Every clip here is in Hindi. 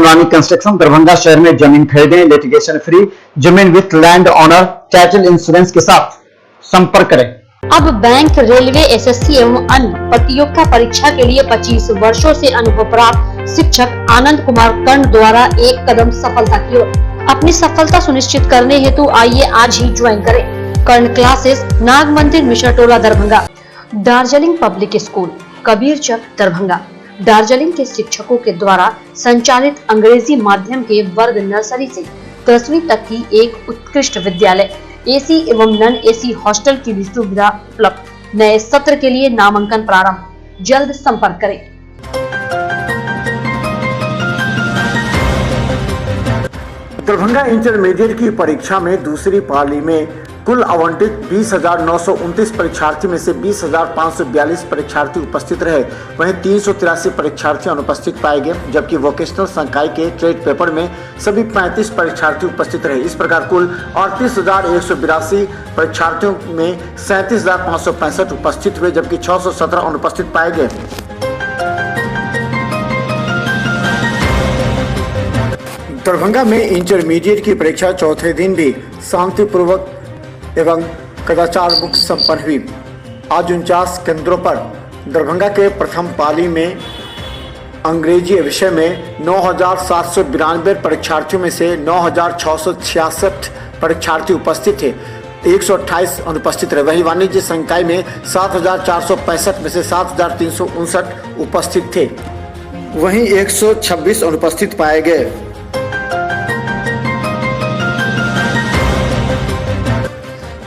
शिवानी कंस्ट्रक्शन दरभंगा शहर में जमीन खरीदें, लिटिगेशन फ्री, जमीन with land owner title insurance के साथ संपर्क करें। अब बैंक, रेलवे, एसएससी एवं अन्य प्रतियोगिता परीक्षा के लिए 25 वर्षों से अनुभव प्राप्त शिक्षक आनंद कुमार कर्ण द्वारा एक कदम सफलता की ओर। अपनी सफलता सुनिश्चित करने हेतु आइए आज ही ज्वाइन करें। कर्ण classes, Nag Mandir, Mishra Tola, Darbhanga. Darjeeling public school, Kabirchak, Darbhanga. Darjeeling के शिक्षकों के द्वारा संचालित अंग्रेजी माध्यम के वर्ग नर्सरी से 10वीं तक की एक उत्कृष्ट विद्यालय, एसी एवं नॉन एसी हॉस्टल की भी सुविधा उपलब्ध। नए सत्र के लिए नामांकन प्रारंभ, जल्द संपर्क करें। दरभंगा इंटरमीडिएट की परीक्षा में दूसरी पाली में कुल आवंटित 20,929 परीक्षार्थी में से 20,542 परीक्षार्थी उपस्थित रहे। वहीं 383 परीक्षार्थी अनुपस्थित पाए गए, जबकि वोकेशनल संकाय के ट्रेड पेपर में सभी 35 परीक्षार्थी उपस्थित रहे। इस प्रकार कुल 38,182 परीक्षार्थियों में 37,565 उपस्थित हुए, जबकि 617 अनुपस्थित पाए गए। दरभंगा में इंटरमीडिएट की परीक्षा चौथे दिन भी शांतिपूर्वक एवं कदाचार मुक्त संपन्न हुई। आज 49 केंद्रों पर दरभंगा के प्रथम पाली में अंग्रेजी विषय में 9,792 परीक्षार्थियों में से 9,666 परीक्षार्थी उपस्थित थे, 128 अनुपस्थित रहे। वहीं वाणिज्य संकाय में 7,465 में से 7,359 उपस्थित थे, वहीं 126 अनुपस्थित पाए गए।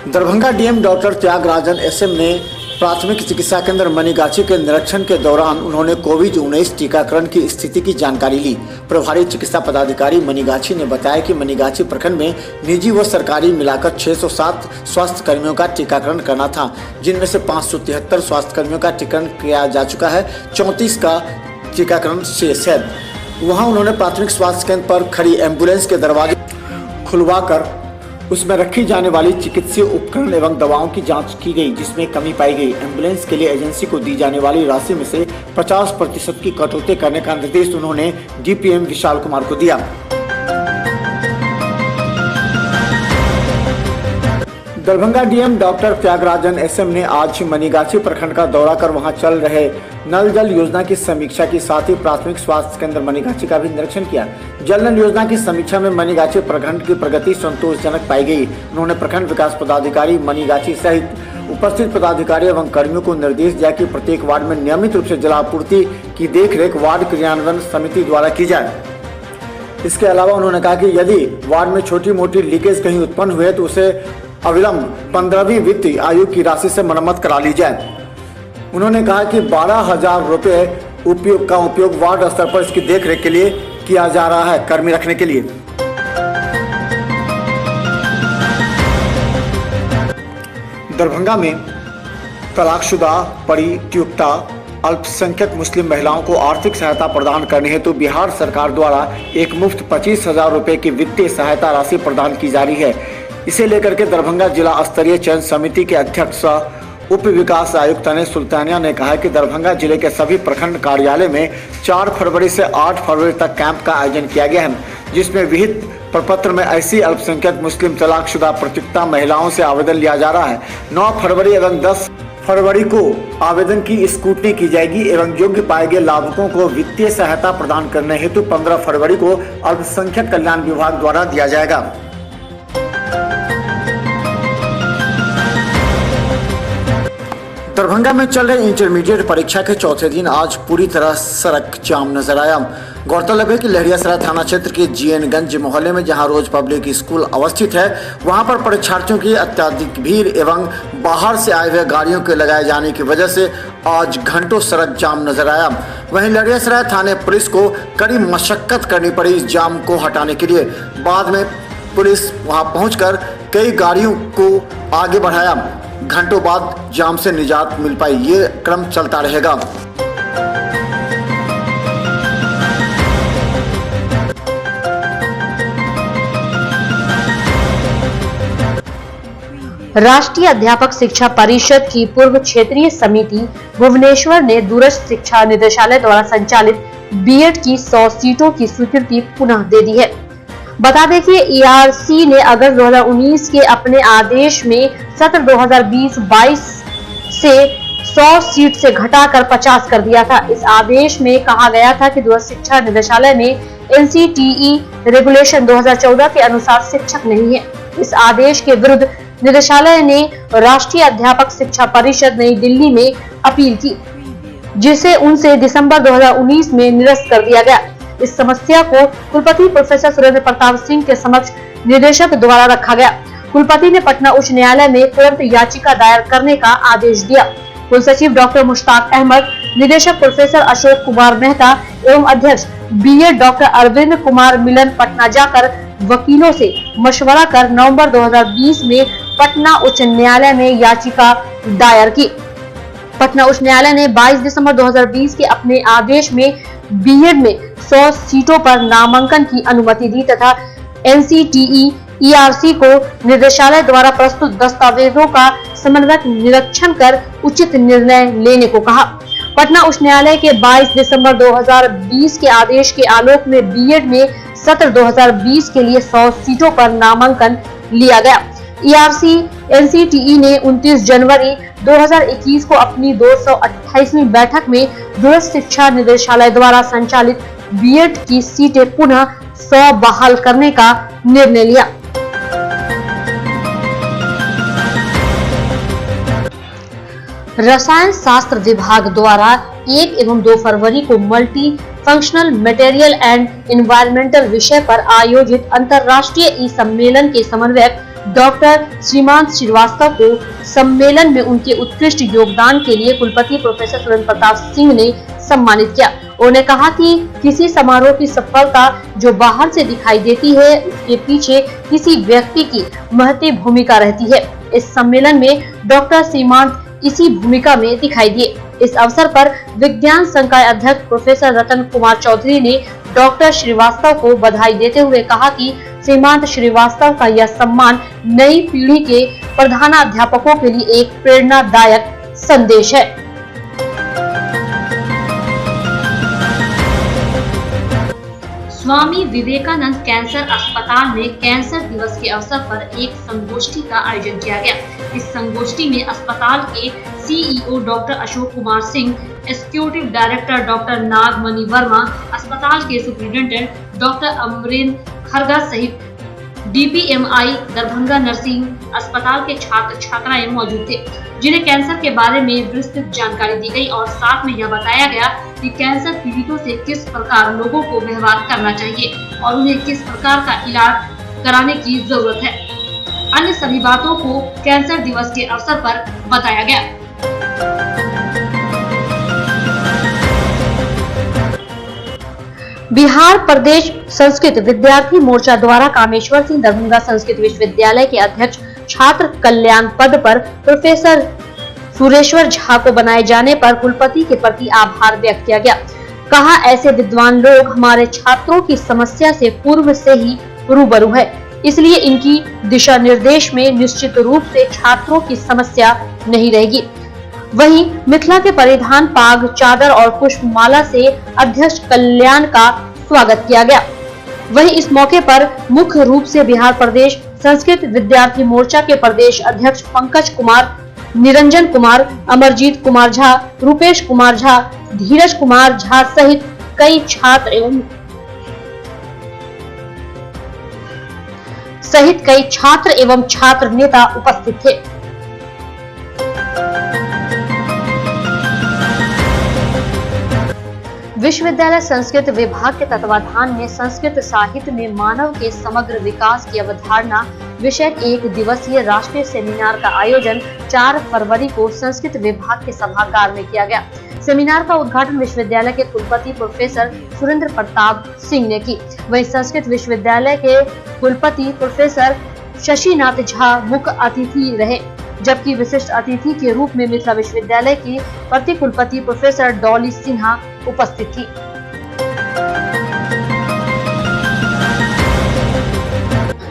Darbhanga DM doctor Tyagarajan SM ने प्राथमिक चिकित्सा केंद्र मनीगाछी के निरीक्षण के दौरान उन्होंने कोविड-19 टीकाकरण की स्थिति की जानकारी ली। प्रभारी चिकित्सा पदाधिकारी मनीगाछी ने बताया कि मनीगाछी प्रखंड में निजी व सरकारी मिलाकर 607 स्वास्थ्य कर्मियों का टीकाकरण करना था, जिनमें से 573 स्वास्थ्य कर्मियों का टीकाकरण किया जा चुका है, 34 का टीकाकरण शेष है। वहाँ उन्होंने प्राथमिक स्वास्थ्य केंद्र पर खड़ी एम्बुलेंस के दरवाजे खुलवाकर उसमें रखी जाने वाली चिकित्सीय उपकरण एवं दवाओं की जांच की गई, जिसमें कमी पाई गई। एम्बुलेंस के लिए एजेंसी को दी जाने वाली राशि में से 50% की कटौती करने का निर्देश उन्होंने डीपीएम विशाल कुमार को दिया। Darbhanga DM doctor Tyagarajan SM ने आज मनीगाछी प्रखंड का दौरा कर वहां चल रहे नल जल योजना की समीक्षा के साथ ही प्राथमिक स्वास्थ्य केंद्र मनीगाछी का भी निरीक्षण किया। जल नल योजना की समीक्षा में मनीगाछी प्रखंड की प्रगति संतोषजनक पाई गई। उन्होंने प्रखंड विकास पदाधिकारी मनीगाछी सहित उपस्थित पदाधिकारी एवं कर्मियों को निर्देश दिया कि प्रत्येक वार्ड में नियमित रूप से जलापूर्ति की देखरेख वार्ड क्रियान्वयन समिति द्वारा की जाए। इसके अलावा उन्होंने कहा कि यदि वार्ड में छोटी मोटी लीकेज कहीं उत्पन्न हुए तो उसे अविलंब 15वीं वित्त आयोग की राशि से मरम्मत करा ली जाए। उन्होंने कहा कि 12,000 रुपये उपयोग वार्ड स्तर पर इसकी देखरेख के लिए किया जा रहा है, कर्मी रखने के लिए। दरभंगा में तलाकशुदा, परित्यक्ता, अल्पसंख्यक मुस्लिम महिलाओं को आर्थिक सहायता प्रदान करने हेतु बिहार सरकार द्वारा एक मुफ्त 25,000 रुपये की वित्तीय सहायता राशि प्रदान की जा रही है। इसे लेकर के दरभंगा जिला स्तरीय चयन समिति के अध्यक्ष उप विकास आयुक्त ने सुल्तानिया ने कहा कि दरभंगा जिले के सभी प्रखंड कार्यालय में 4 फरवरी से 8 फरवरी तक कैंप का आयोजन किया गया है, जिसमें विहित प्रपत्र में ऐसी अल्पसंख्यक मुस्लिम तलाकशुदा परित्यक्ता महिलाओं से आवेदन लिया जा रहा है। 9 फरवरी एवं 10 फरवरी को आवेदन की स्क्रूटनी की जाएगी एवं योग्य पाए गए लाभुकों को वित्तीय सहायता प्रदान करने हेतु 15 फरवरी को अल्पसंख्यक कल्याण विभाग द्वारा दिया जाएगा। दरभंगा में चल रहे इंटरमीडिएट परीक्षा के चौथे दिन आज पूरी तरह सड़क जाम नजर आया। गौरतलब है कि लहरियासराय थाना क्षेत्र के जीएनगंज मोहल्ले में जहां रोज पब्लिक स्कूल अवस्थित है, वहां पर परीक्षार्थियों की अत्यधिक भीड़ एवं बाहर से आए हुए गाड़ियों के लगाए जाने की वजह से आज घंटों सड़क जाम नजर आया। वहीं लहरियासराय थाने पुलिस को कड़ी मशक्कत करनी पड़ी इस जाम को हटाने के लिए। बाद में पुलिस वहां पहुंचकर कई गाड़ियों को आगे बढ़ाया। घंटों बाद जाम से निजात मिल पाई। ये क्रम चलता रहेगा। राष्ट्रीय अध्यापक शिक्षा परिषद की पूर्व क्षेत्रीय समिति भुवनेश्वर ने दूरस्थ शिक्षा निदेशालय द्वारा संचालित बीएड की 100 सीटों की स्वीकृति पुनः दे दी है। बता दें कि ईआरसी ने अगस्त 2019 के अपने आदेश में सत्र 2020-22 से 100 सीट से घटाकर 50 कर दिया था। इस आदेश में कहा गया था कि दूरस्थ शिक्षा निदेशालय में एनसीटीई रेगुलेशन 2014 के अनुसार शिक्षक नहीं है। इस आदेश के विरुद्ध निदेशालय ने राष्ट्रीय अध्यापक शिक्षा परिषद नई दिल्ली में अपील की, जिसे उनसे दिसंबर 2019 में निरस्त कर दिया गया। इस समस्या को कुलपति प्रोफेसर सुरेंद्र प्रताप सिंह के समक्ष निदेशक द्वारा रखा गया। कुलपति ने पटना उच्च न्यायालय में तुरंत याचिका दायर करने का आदेश दिया। कुल सचिव डॉक्टर मुश्ताक अहमद, निदेशक प्रोफेसर अशोक कुमार मेहता एवं अध्यक्ष बीएड डॉक्टर अरविंद कुमार मिलन पटना जाकर वकीलों से मशवरा कर नवंबर 2020 में पटना उच्च न्यायालय में याचिका दायर की। पटना उच्च न्यायालय ने 22 दिसंबर 2020 के अपने आदेश में बीएड में 100 सीटों पर नामांकन की अनुमति दी तथा एनसीटीई ईआरसी को निदेशालय द्वारा प्रस्तुत दस्तावेजों का समन्वय निरीक्षण कर उचित निर्णय लेने को कहा। पटना उच्च न्यायालय के 22 दिसंबर 2020 के आदेश के आलोक में बीएड में सत्र 2020 के लिए 100 सीटों पर नामांकन लिया गया। ईआरसी एनसीटीई ने 29 जनवरी 2021 को अपनी 228वीं बैठक में दूरस्थ शिक्षा निदेशालय द्वारा संचालित बीएड की सीटें पुनः 100 बहाल करने का निर्णय लिया। रसायन शास्त्र विभाग द्वारा 1 एवं 2 फरवरी को multi functional material and environmental विषय पर आयोजित अंतर्राष्ट्रीय ई सम्मेलन के समन्वयक डॉक्टर श्रीमान श्रीवास्तव को सम्मेलन में उनके उत्कृष्ट योगदान के लिए कुलपति प्रोफेसर सुरेंद्र प्रताप सिंह ने सम्मानित किया। उन्होंने कहा कि किसी समारोह की सफलता जो बाहर से दिखाई देती है, उसके पीछे किसी व्यक्ति की महती भूमिका रहती है। इस सम्मेलन में डॉक्टर श्रीमान इसी भूमिका में दिखाई दिए। इस अवसर पर विज्ञान संकाय अध्यक्ष प्रोफेसर रतन कुमार चौधरी ने डॉक्टर श्रीवास्तव को बधाई देते हुए कहा कि श्रीमान श्रीवास्तव का यह सम्मान नई पीढ़ी के प्रधानाध्यापकों के लिए एक प्रेरणादायक संदेश है। स्वामी विवेकानंद कैंसर अस्पताल में कैंसर दिवस के अवसर पर एक संगोष्ठी का आयोजन किया गया। इस संगोष्ठी में अस्पताल के CEO doctor Ashok Kumar Singh, executive director doctor Nagmani Verma, अस्पताल के सुपरिटेंडेंट डॉक्टर अमरेंद्र खरगा सहित डीपीएमआई दरभंगा नर्सिंग अस्पताल के छात्र छात्राएं मौजूद थे, जिन्हें कैंसर के बारे में विस्तृत जानकारी दी गई और साथ में यह बताया गया कि कैंसर पीड़ितों से किस प्रकार लोगों को व्यवहार करना चाहिए और उन्हें किस प्रकार का इलाज कराने की जरूरत है। अन्य सभी बातों को कैंसर दिवस के अवसर पर बताया गया। बिहार प्रदेश संस्कृत विद्यार्थी मोर्चा द्वारा कामेश्वर सिंह दरभंगा संस्कृत विश्वविद्यालय के अध्यक्ष छात्र कल्याण पद पर प्रोफेसर सुरेश्वर झा को बनाए जाने पर कुलपति के प्रति आभार व्यक्त किया गया। कहा, ऐसे विद्वान लोग हमारे छात्रों की समस्या से पूर्व से ही रूबरू है, इसलिए इनकी दिशा निर्देश में निश्चित रूप से छात्रों की समस्या नहीं रहेगी। वहीं मिथिला के परिधान पाग, चादर और पुष्पमाला से अध्यक्ष कल्याण का स्वागत किया गया। वहीं इस मौके पर मुख्य रूप से बिहार प्रदेश संस्कृत विद्यार्थी मोर्चा के प्रदेश अध्यक्ष पंकज कुमार, निरंजन कुमार, अमरजीत कुमार झा, रूपेश कुमार झा, धीरज कुमार झा सहित कई छात्र एवं छात्र नेता उपस्थित थे। विश्वविद्यालय संस्कृत विभाग के तत्वाधान में संस्कृत साहित्य में मानव के समग्र विकास की अवधारणा विषयक 1 दिवसीय राष्ट्रीय सेमिनार का आयोजन 4 फरवरी को संस्कृत विभाग के सभागार में किया गया। सेमिनार का उद्घाटन विश्वविद्यालय के कुलपति प्रोफेसर सुरेंद्र प्रताप सिंह ने की। वहीं संस्कृत विश्वविद्यालय के कुलपति प्रोफेसर शशिनाथ झा मुख्य अतिथि रहे, जबकि विशिष्ट अतिथि के रूप में मिथिला विश्वविद्यालय की प्रति कुलपति प्रोफेसर डॉली सिन्हा उपस्थित थी।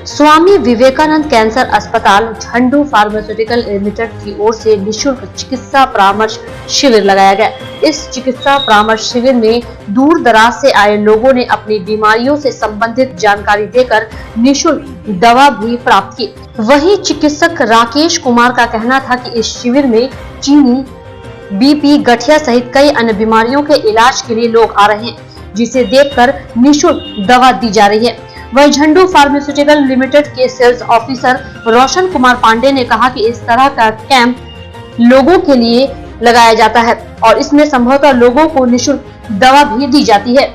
स्वामी विवेकानंद कैंसर अस्पताल झंडू फार्मास्यूटिकल लिमिटेड की ओर से निशुल्क चिकित्सा परामर्श शिविर लगाया गया। इस चिकित्सा परामर्श शिविर में दूर दराज से आए लोगों ने अपनी बीमारियों से संबंधित जानकारी देकर निशुल्क दवा भी प्राप्त की। वहीं चिकित्सक राकेश कुमार का कहना था कि इस शिविर में चीनी, बीपी, गठिया सहित कई अन्य बीमारियों के इलाज के लिए लोग आ रहे हैं, जिसे देखकर निशुल्क दवा दी जा रही है। वही झंडू फार्मास्यूटिकल लिमिटेड के सेल्स ऑफिसर रोशन कुमार पांडे ने कहा कि इस तरह का कैंप लोगों के लिए लगाया जाता है और इसमें संभवतः लोगों को निशुल्क दवा भी दी जाती है।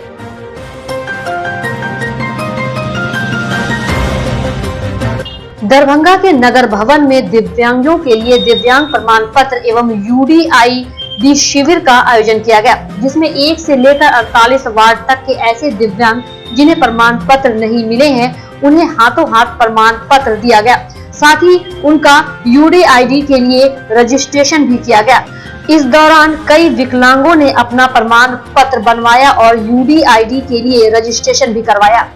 दरभंगा के नगर भवन में दिव्यांगों के लिए दिव्यांग प्रमाण पत्र एवं UDID शिविर का आयोजन किया गया, जिसमें 1 से लेकर 48 वार्ड तक के ऐसे दिव्यांग जिन्हें प्रमाण पत्र नहीं मिले हैं, उन्हें हाथों हाथ प्रमाण पत्र दिया गया। साथ ही उनका UDID के लिए रजिस्ट्रेशन भी किया गया। इस दौरान कई विकलांगों ने अपना प्रमाण पत्र बनवाया और UDID के लिए रजिस्ट्रेशन भी करवाया।